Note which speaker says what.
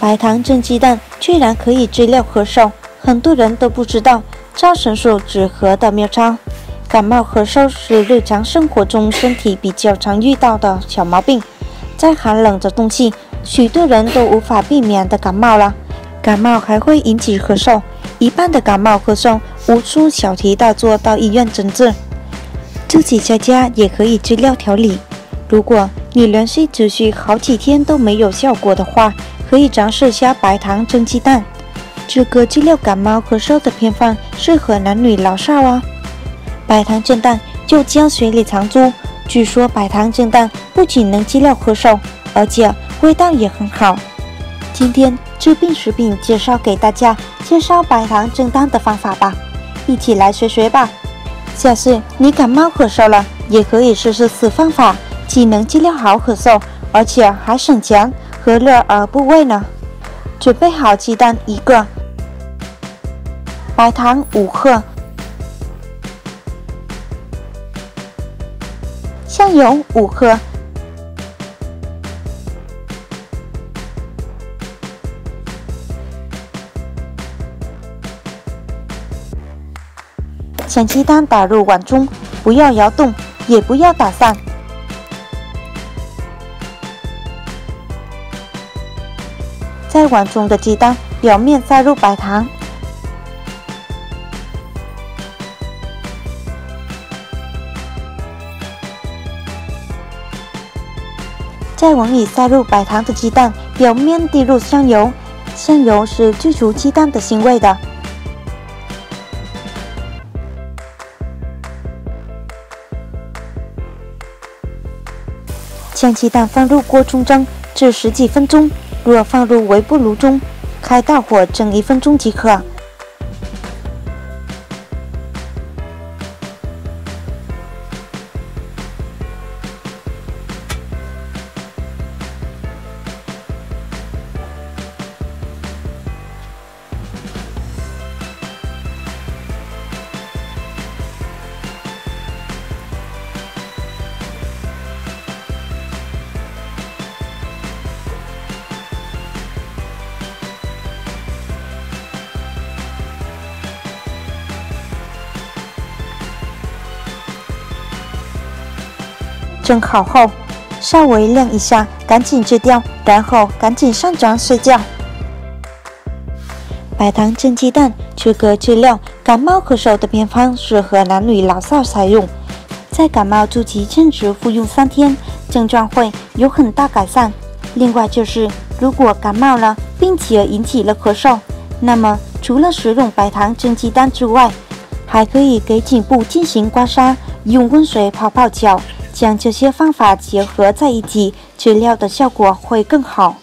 Speaker 1: 白糖蒸鸡蛋居然可以治疗咳嗽，很多人都不知道造神术止咳的妙招。感冒咳嗽是日常生活中身体比较常遇到的小毛病，在寒冷的冬季，许多人都无法避免的感冒了。感冒还会引起咳嗽，一般的感冒咳嗽无需小题大做到医院诊治，自己在家也可以治疗调理。如果你连续持续好几天都没有效果的话，可以尝试下白糖蒸鸡蛋。这个治疗感冒咳嗽的偏方适合男女老少啊。白糖蒸蛋就叫水里藏珠，据说白糖蒸蛋不仅能治疗咳嗽，而且味道也很好。今天治病食品介绍给大家介绍白糖蒸蛋的方法吧，一起来学学吧。下次你感冒咳嗽了，也可以试试此方法，既能治疗好咳嗽，而且还省钱，何乐而不为呢？准备好鸡蛋1个，白糖5克，香油5克，将鸡蛋打入碗中，不要摇动，也不要打散。在碗中的鸡蛋表面撒入白糖，在碗里撒入白糖的鸡蛋表面滴入香油，香油是去除鸡蛋的腥味的。将鸡蛋放入锅中蒸至10几分钟，若放入微波炉中，开大火蒸1分钟即可。蒸好后，稍微晾一下，赶紧吃掉，然后赶紧上床睡觉。白糖蒸鸡蛋这个治疗感冒咳嗽的偏方适合男女老少采用，在感冒初期坚持服用3天，症状会有很大改善。另外就是，如果感冒了，并且引起了咳嗽，那么除了使用白糖蒸鸡蛋之外，还可以给颈部进行刮痧，用温水泡泡脚。将这些方法结合在一起，治疗的效果会更好。